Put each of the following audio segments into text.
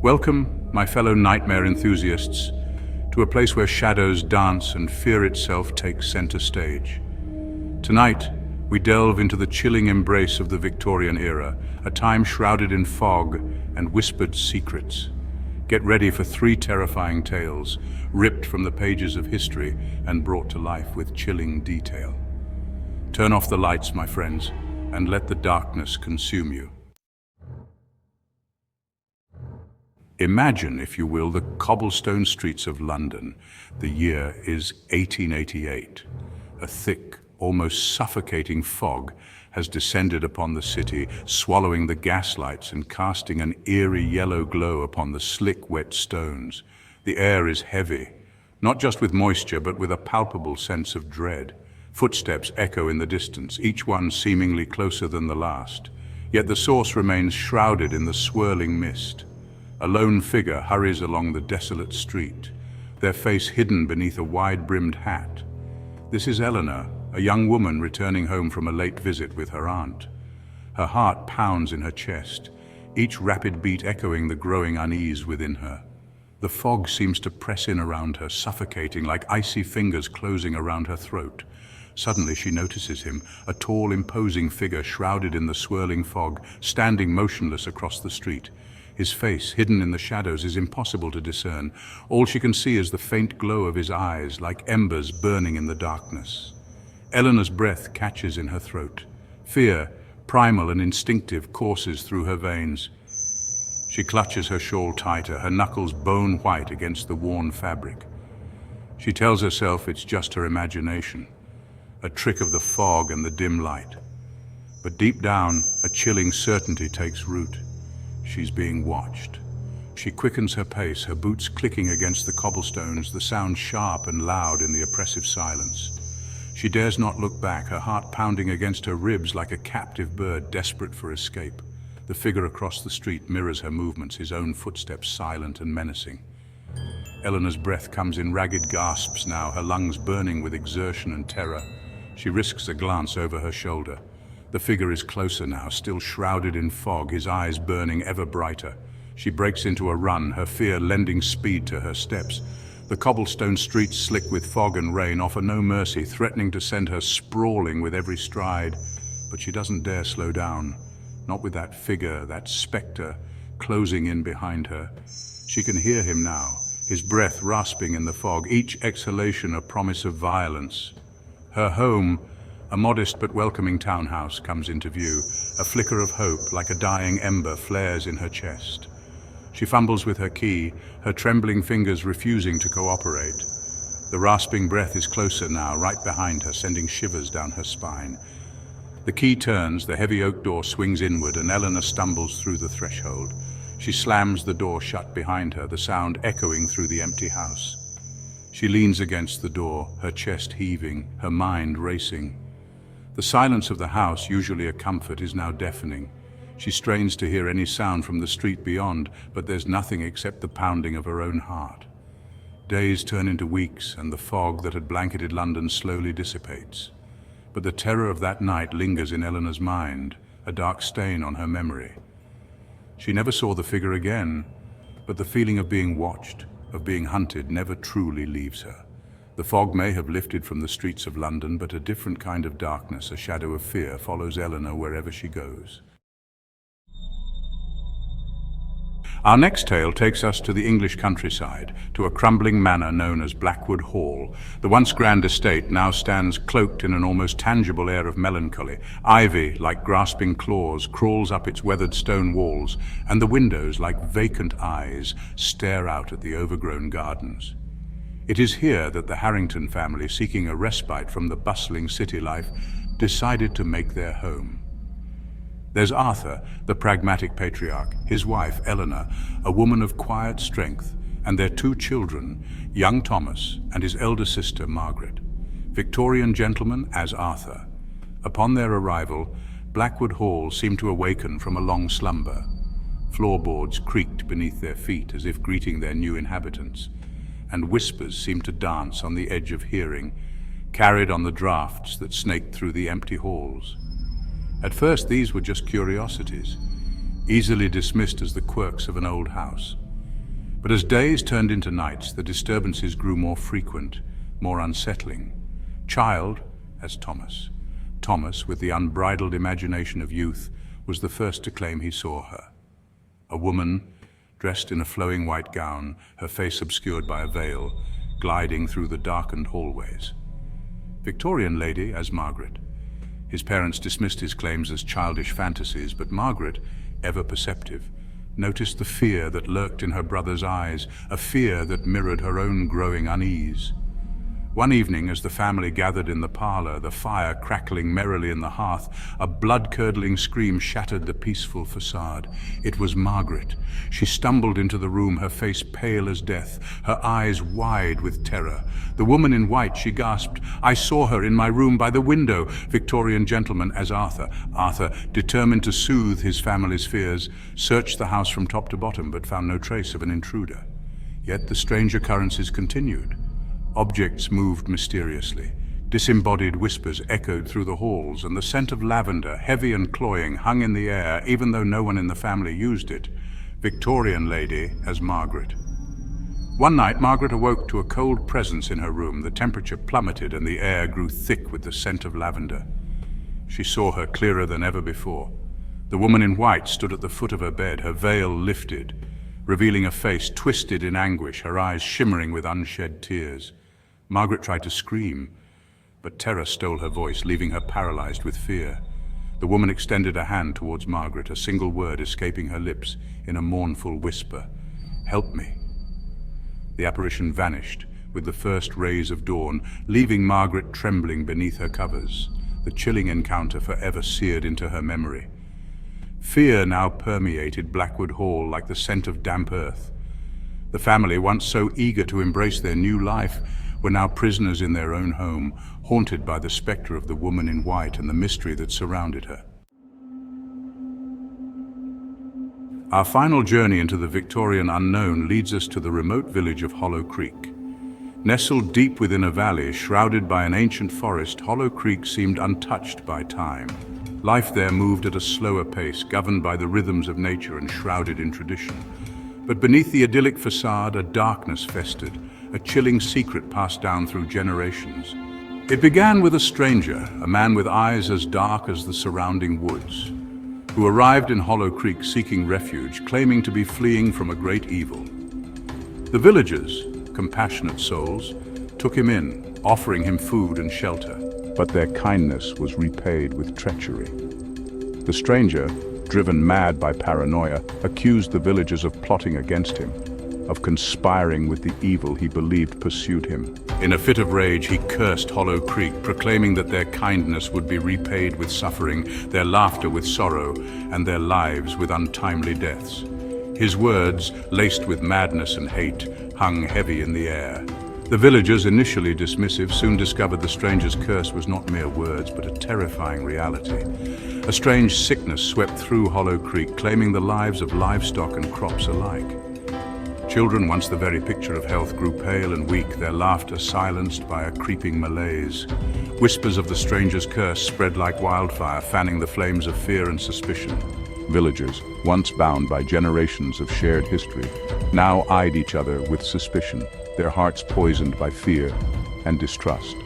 Welcome, my fellow nightmare enthusiasts, to a place where shadows dance and fear itself takes center stage. Tonight, we delve into the chilling embrace of the Victorian era, a time shrouded in fog and whispered secrets. Get ready for three terrifying tales, ripped from the pages of history and brought to life with chilling detail. Turn off the lights, my friends, and let the darkness consume you. Imagine, if you will, the cobblestone streets of London. The year is 1888. A thick, almost suffocating fog has descended upon the city, swallowing the gaslights and casting an eerie yellow glow upon the slick, wet stones. The air is heavy, not just with moisture, but with a palpable sense of dread. Footsteps echo in the distance, each one seemingly closer than the last. Yet the source remains shrouded in the swirling mist. A lone figure hurries along the desolate street, their face hidden beneath a wide-brimmed hat. This is Eleanor, a young woman returning home from a late visit with her aunt. Her heart pounds in her chest, each rapid beat echoing the growing unease within her. The fog seems to press in around her, suffocating like icy fingers closing around her throat. Suddenly she notices him, a tall, imposing figure shrouded in the swirling fog, standing motionless across the street. His face, hidden in the shadows, is impossible to discern. All she can see is the faint glow of his eyes, like embers burning in the darkness. Eleanor's breath catches in her throat. Fear, primal and instinctive, courses through her veins. She clutches her shawl tighter, her knuckles bone white against the worn fabric. She tells herself it's just her imagination, a trick of the fog and the dim light. But deep down, a chilling certainty takes root. She's being watched. She quickens her pace, her boots clicking against the cobblestones, the sound sharp and loud in the oppressive silence. She dares not look back, her heart pounding against her ribs like a captive bird desperate for escape. The figure across the street mirrors her movements, his own footsteps silent and menacing. Eleanor's breath comes in ragged gasps now, her lungs burning with exertion and terror. She risks a glance over her shoulder. The figure is closer now, still shrouded in fog, his eyes burning ever brighter. She breaks into a run, her fear lending speed to her steps. The cobblestone streets, slick with fog and rain, offer no mercy, threatening to send her sprawling with every stride. But she doesn't dare slow down, not with that figure, that spectre, closing in behind her. She can hear him now, his breath rasping in the fog, each exhalation a promise of violence. Her home, a modest but welcoming townhouse, comes into view. A flicker of hope, like a dying ember, flares in her chest. She fumbles with her key, her trembling fingers refusing to cooperate. The rasping breath is closer now, right behind her, sending shivers down her spine. The key turns, the heavy oak door swings inward, and Eleanor stumbles through the threshold. She slams the door shut behind her, the sound echoing through the empty house. She leans against the door, her chest heaving, her mind racing. The silence of the house, usually a comfort, is now deafening. She strains to hear any sound from the street beyond, but there's nothing except the pounding of her own heart. Days turn into weeks, and the fog that had blanketed London slowly dissipates. But the terror of that night lingers in Eleanor's mind, a dark stain on her memory. She never saw the figure again, but the feeling of being watched, of being hunted, never truly leaves her. The fog may have lifted from the streets of London, but a different kind of darkness, a shadow of fear, follows Eleanor wherever she goes. Our next tale takes us to the English countryside, to a crumbling manor known as Blackwood Hall. The once grand estate now stands cloaked in an almost tangible air of melancholy. Ivy, like grasping claws, crawls up its weathered stone walls, and the windows, like vacant eyes, stare out at the overgrown gardens. It is here that the Harrington family, seeking a respite from the bustling city life, decided to make their home. There's Arthur, the pragmatic patriarch, his wife, Eleanor, a woman of quiet strength, and their two children, young Thomas and his elder sister, Margaret. Victorian gentlemen as Arthur. Upon their arrival, Blackwood Hall seemed to awaken from a long slumber. Floorboards creaked beneath their feet as if greeting their new inhabitants, and whispers seemed to dance on the edge of hearing, carried on the draughts that snaked through the empty halls. At first these were just curiosities, easily dismissed as the quirks of an old house. But as days turned into nights, the disturbances grew more frequent, more unsettling. Child, as Thomas. Thomas, with the unbridled imagination of youth, was the first to claim he saw her. A woman, dressed in a flowing white gown, her face obscured by a veil, gliding through the darkened hallways. Victorian lady as Margaret. His parents dismissed his claims as childish fantasies, but Margaret, ever perceptive, noticed the fear that lurked in her brother's eyes, a fear that mirrored her own growing unease. One evening, as the family gathered in the parlor, the fire crackling merrily in the hearth, a blood-curdling scream shattered the peaceful facade. It was Margaret. She stumbled into the room, her face pale as death, her eyes wide with terror. The woman in white, she gasped, "I saw her in my room by the window." Victorian gentleman as Arthur. Arthur, determined to soothe his family's fears, searched the house from top to bottom, but found no trace of an intruder. Yet the strange occurrences continued. Objects moved mysteriously. Disembodied whispers echoed through the halls, and the scent of lavender, heavy and cloying, hung in the air, even though no one in the family used it. Victorian lady as Margaret. One night, Margaret awoke to a cold presence in her room. The temperature plummeted, and the air grew thick with the scent of lavender. She saw her clearer than ever before. The woman in white stood at the foot of her bed, her veil lifted, revealing a face twisted in anguish, her eyes shimmering with unshed tears. Margaret tried to scream, but terror stole her voice, leaving her paralyzed with fear. The woman extended a hand towards Margaret, a single word escaping her lips in a mournful whisper. "Help me." The apparition vanished with the first rays of dawn, leaving Margaret trembling beneath her covers, the chilling encounter forever seared into her memory. Fear now permeated Blackwood Hall like the scent of damp earth. The family, once so eager to embrace their new life, were now prisoners in their own home, haunted by the spectre of the woman in white and the mystery that surrounded her. Our final journey into the Victorian unknown leads us to the remote village of Hollow Creek. Nestled deep within a valley, shrouded by an ancient forest, Hollow Creek seemed untouched by time. Life there moved at a slower pace, governed by the rhythms of nature and shrouded in tradition. But beneath the idyllic facade, a darkness festered, a chilling secret passed down through generations. It began with a stranger, a man with eyes as dark as the surrounding woods, who arrived in Hollow Creek seeking refuge, claiming to be fleeing from a great evil. The villagers, compassionate souls, took him in, offering him food and shelter. But their kindness was repaid with treachery. The stranger, driven mad by paranoia, accused the villagers of plotting against him, of conspiring with the evil he believed pursued him. In a fit of rage, he cursed Hollow Creek, proclaiming that their kindness would be repaid with suffering, their laughter with sorrow, and their lives with untimely deaths. His words, laced with madness and hate, hung heavy in the air. The villagers, initially dismissive, soon discovered the stranger's curse was not mere words, but a terrifying reality. A strange sickness swept through Hollow Creek, claiming the lives of livestock and crops alike. Children, once the very picture of health, grew pale and weak, their laughter silenced by a creeping malaise. Whispers of the stranger's curse spread like wildfire, fanning the flames of fear and suspicion. Villagers, once bound by generations of shared history, now eyed each other with suspicion, their hearts poisoned by fear and distrust.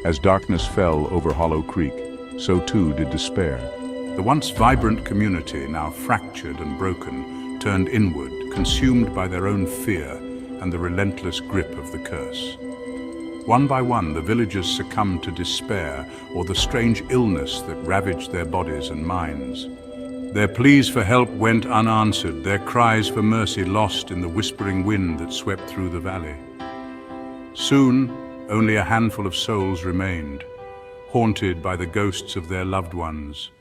As darkness fell over Hollow Creek, so too did despair. The once vibrant community, now fractured and broken, turned inward, consumed by their own fear and the relentless grip of the curse. One by one, the villagers succumbed to despair or the strange illness that ravaged their bodies and minds. Their pleas for help went unanswered, their cries for mercy lost in the whispering wind that swept through the valley. Soon, only a handful of souls remained, haunted by the ghosts of their loved ones,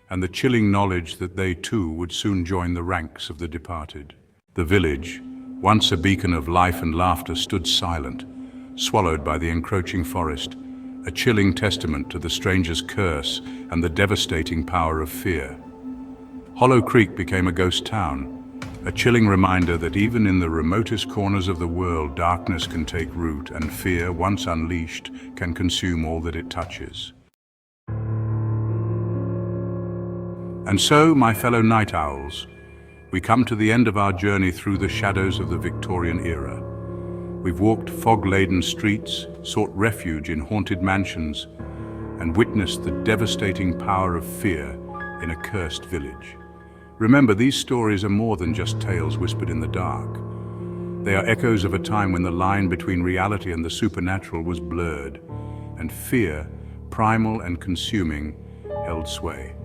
and the chilling knowledge that they too would soon join the ranks of the departed. The village, once a beacon of life and laughter, stood silent, swallowed by the encroaching forest, a chilling testament to the stranger's curse and the devastating power of fear. Hollow Creek became a ghost town, a chilling reminder that even in the remotest corners of the world, darkness can take root and fear, once unleashed, can consume all that it touches. And so, my fellow night owls, we come to the end of our journey through the shadows of the Victorian era. We've walked fog-laden streets, sought refuge in haunted mansions, and witnessed the devastating power of fear in a cursed village. Remember, these stories are more than just tales whispered in the dark. They are echoes of a time when the line between reality and the supernatural was blurred, and fear, primal and consuming, held sway.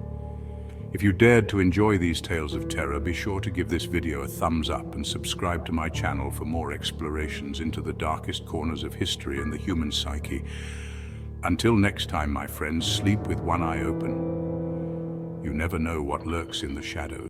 If you dared to enjoy these tales of terror, be sure to give this video a thumbs up and subscribe to my channel for more explorations into the darkest corners of history and the human psyche. Until next time, my friends, sleep with one eye open. You never know what lurks in the shadows.